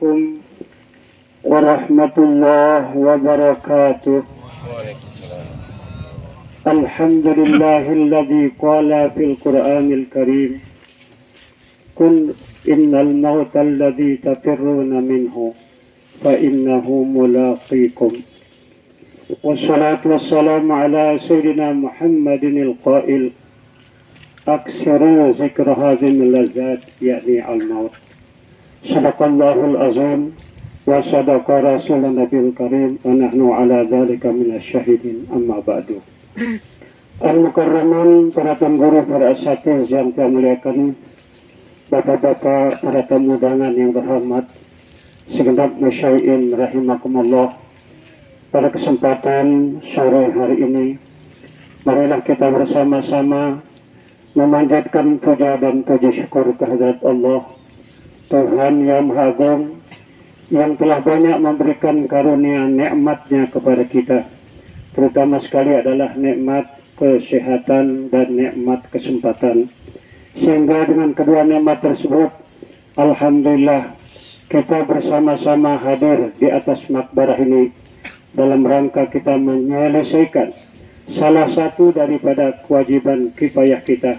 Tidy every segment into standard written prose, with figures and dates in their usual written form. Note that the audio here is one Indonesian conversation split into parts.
Assalamualaikum warahmatullahi wabarakatuh. Alhamdulillahilladzi qala fil Qur'anil Karim kun innal mautal ladzi tafirruna minhu fa innahu mulaqikum. Wassalatu wassalamu ala sayyidina Muhammadin al-qail aksiru zikra hadhil lazat yakni al-maut. Sadaqallahul azim wa sadaqa rasulun nabiyul karim wa nahnu ala dhalika minasyahidin amma ba'du. Al-mukarramin, para guru, para asatiz yang saya muliakan, bapak-bapak, para tamu undangan yang berhormat, segenap masyai'in rahimakumullah. Pada kesempatan sore hari ini, marilah kita bersama-sama memanjatkan puja dan puji syukur kehadirat Allah, Tuhan yang Maha Agung, yang telah banyak memberikan karunia nikmatnya kepada kita. Terutama sekali adalah nikmat kesehatan dan nikmat kesempatan. Sehingga dengan kedua nikmat tersebut, alhamdulillah, kita bersama-sama hadir di atas makbarah ini dalam rangka kita menyelesaikan salah satu daripada kewajiban kifayah kita,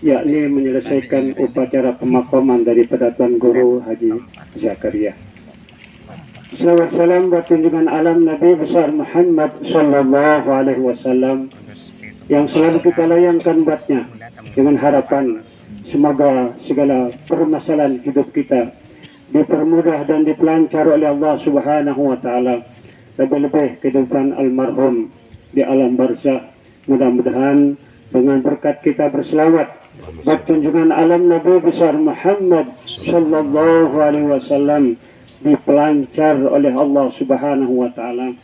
yakni menyelesaikan upacara pemakaman daripada Tuan Guru Haji Zakaria. Salawat salam buat junjungan alam Nabi besar Muhammad sallallahu alaihi wasallam yang selalu kita layangkan buatnya, dengan harapan semoga segala permasalahan hidup kita dipermudah dan dipelancar oleh Allah Subhanahu wa taala. Lebih-lebih kehidupan almarhum di alam barzakh, mudah-mudahan dengan berkat kita berselawat buat junjungan alam Nabi besar Muhammad sallallahu alaihi wasallam dipelancar oleh Allah Subhanahu wa taala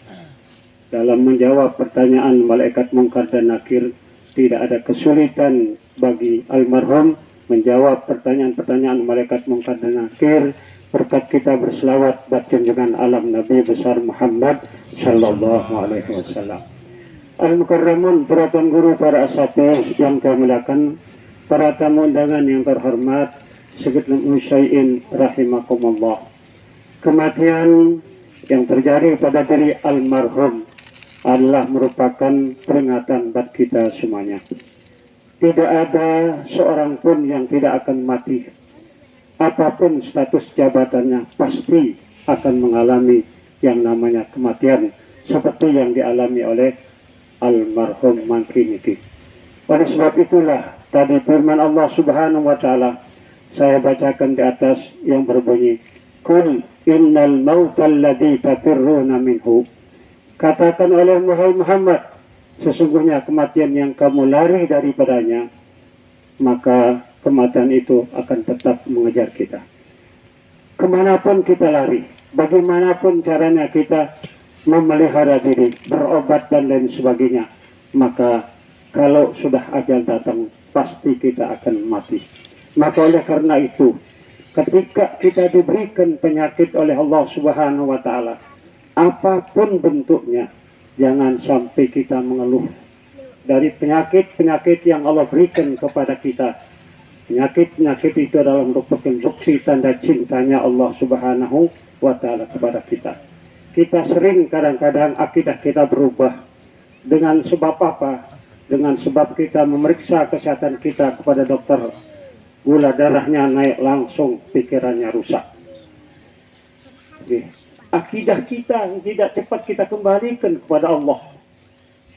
dalam menjawab pertanyaan malaikat mungkar dan nakir. Tidak ada kesulitan bagi almarhum menjawab pertanyaan-pertanyaan malaikat mungkar dan nakir berkat kita berselawat buat junjungan alam Nabi besar Muhammad sallallahu alaihi wasallam. Al-mukarramun, para tuan guru, para asatiz yang kami muliakan, para tamu undangan yang terhormat, segenap musyi'in rahimakumullah. Kematian yang terjadi pada diri almarhum adalah merupakan peringatan buat kita semuanya. Tidak ada seorang pun yang tidak akan mati. Apapun status jabatannya pasti akan mengalami yang namanya kematian seperti yang dialami oleh almarhum Mangkiniki. Oleh sebab itulah tadi firman Allah Subhanahu wa taala saya bacakan di atas yang berbunyi, "Qul innal mautal ladzi tafirruna minhu." Katakan oleh Muhammad, sesungguhnya kematian yang kamu lari daripadanya, maka kematian itu akan tetap mengejar kita. Kemanapun kita lari, bagaimanapun caranya kita memelihara diri, berobat dan lain sebagainya, maka kalau sudah ajal datang, pasti kita akan mati. Maka oleh karena itu, ketika kita diberikan penyakit oleh Allah Subhanahu wa taala, apapun bentuknya, jangan sampai kita mengeluh dari penyakit-penyakit yang Allah berikan kepada kita. Penyakit-penyakit itu adalah merupakan bukti tanda cintanya Allah Subhanahu wa taala kepada kita. Kita sering kadang-kadang akidah kita berubah. Dengan sebab apa? Dengan sebab kita memeriksa kesehatan kita kepada dokter, gula darahnya naik langsung, pikirannya rusak. Akidah kita tidak cepat kita kembalikan kepada Allah.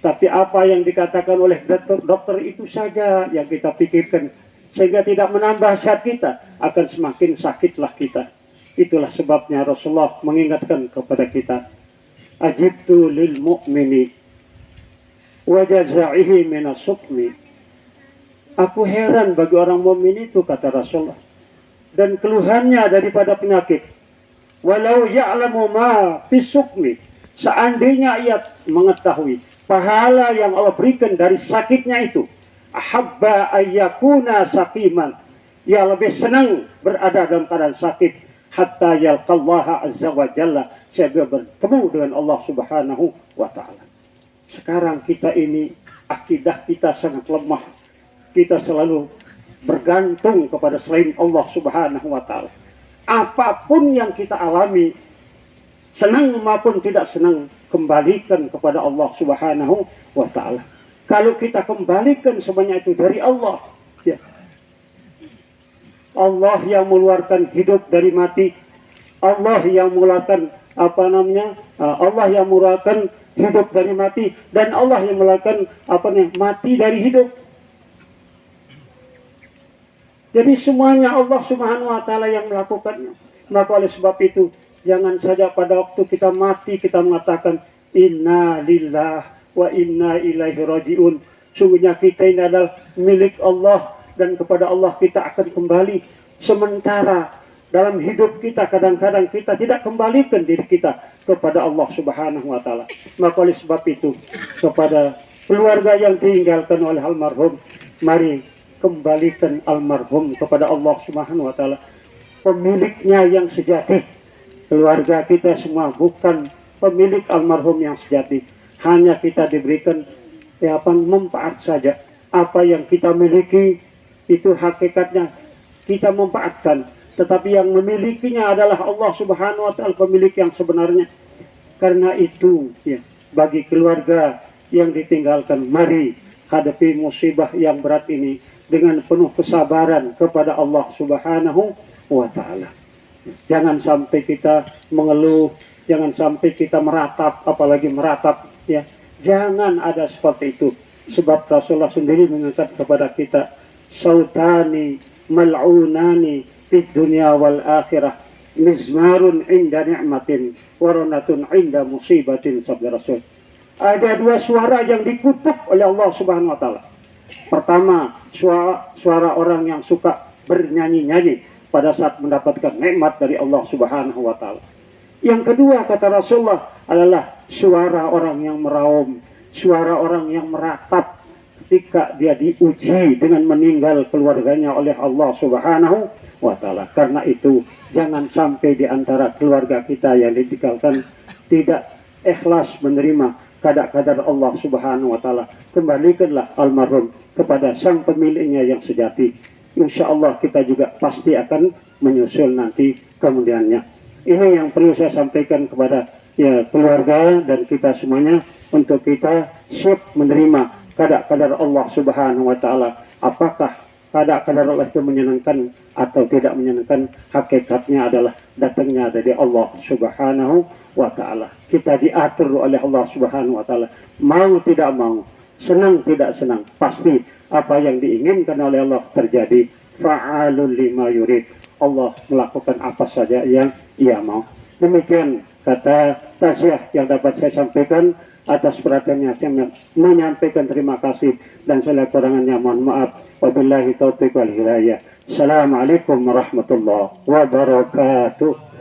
Tapi apa yang dikatakan oleh dokter itu saja yang kita pikirkan, sehingga tidak menambah sehat kita, akan semakin sakitlah kita. Itulah sebabnya Rasulullah mengingatkan kepada kita, "Ajibtu lil mu'mini wa jaza'ihi minas sukmi." Aku heran bagi orang mukmin itu, kata Rasulullah, dan keluhannya daripada penyakit. Walau ya'lamu ma fis sukmi, seandainya ia mengetahui pahala yang Allah berikan dari sakitnya itu, ahabba ayyakuna saqiman, ia lebih senang berada dalam keadaan sakit, hatta yalqallaha azza wa jalla, sehingga bertemu dengan Allah Subhanahu wa taala. Sekarang kita ini akidah kita sangat lemah. Kita selalu bergantung kepada selain Allah Subhanahu wa taala. apapun yang kita alami, senang maupun tidak senang, kembalikan kepada Allah Subhanahu wa Ta'ala. Kalau kita kembalikan semuanya itu dari Allah, ya. Allah yang mengeluarkan hidup dari mati, Allah yang mengeluarkan Allah yang mengeluarkan hidup dari mati, dan Allah yang mengeluarkan mati dari hidup. Jadi semuanya Allah Subhanahu wa Ta'ala yang melakukannya. Maka oleh sebab itu, jangan saja pada waktu kita mati kita mengatakan inna lillah wa inna ilaihi rajiun. Sungguhnya kita ini adalah milik Allah dan kepada Allah kita akan kembali. Sementara dalam hidup kita kadang-kadang kita tidak kembalikan diri kita kepada Allah Subhanahu wa Ta'ala. Maka oleh sebab itu, kepada keluarga yang ditinggalkan oleh almarhum, mari kembalikan almarhum kepada Allah Subhanahu wa Ta'ala, pemiliknya yang sejati. Keluarga kita semua bukan pemilik almarhum yang sejati, hanya kita diberikan manfaat saja. Apa yang kita miliki itu hakikatnya kita manfaatkan, tetapi yang memilikinya adalah Allah Subhanahu wa Ta'ala, pemilik yang sebenarnya. Karena itu, ya, bagi keluarga yang ditinggalkan, mari hadapi musibah yang berat ini dengan penuh kesabaran kepada Allah Subhanahu wa Ta'ala. Jangan sampai kita mengeluh, jangan sampai kita meratap, apalagi meratap, ya. Jangan ada seperti itu. Sebab Rasulullah sendiri mengatakan kepada kita, sautani mal'unani fid dunya wal akhirah, mizmarun inda ni'matin, waronatun inda musibatin, sabda Rasul. Ada dua suara yang dikutuk oleh Allah Subhanahu wa Ta'ala. Pertama, suara orang yang suka bernyanyi-nyanyi pada saat mendapatkan nikmat dari Allah Subhanahu wa Ta'ala. Yang kedua, kata Rasulullah, adalah suara orang yang meraung, suara orang yang meratap ketika dia diuji dengan meninggal keluarganya oleh Allah Subhanahu wa Ta'ala. Karena itu, jangan sampai di antara keluarga kita yang ditinggalkan tidak ikhlas menerima kadar-kadar Allah Subhanahu wa Ta'ala. Kembalikanlah almarhum kepada sang pemiliknya yang sejati. Insya Allah kita juga pasti akan menyusul nanti kemudiannya. Ini yang perlu saya sampaikan kepada keluarga dan kita semuanya, untuk kita siap menerima kadar-kadar Allah Subhanahu wa Ta'ala. Apakah kadar-kadar Allah itu menyenangkan atau tidak menyenangkan, hakikatnya adalah datangnya dari Allah Subhanahu wa Ta'ala. Kita diatur oleh Allah Subhanahu wa Ta'ala. Mau tidak mau, senang tidak senang, pasti apa yang diinginkan oleh Allah terjadi. Fa'alul lima yurid. Allah melakukan apa saja yang Ia mau. Demikian kata tazkiyah yang dapat saya sampaikan. Atas perhatiannya saya menyampaikan terima kasih, dan segala kurangannya mohon maaf. Wabillahi taufiq wal hidayah. Assalamualaikum warahmatullahi wabarakatuh.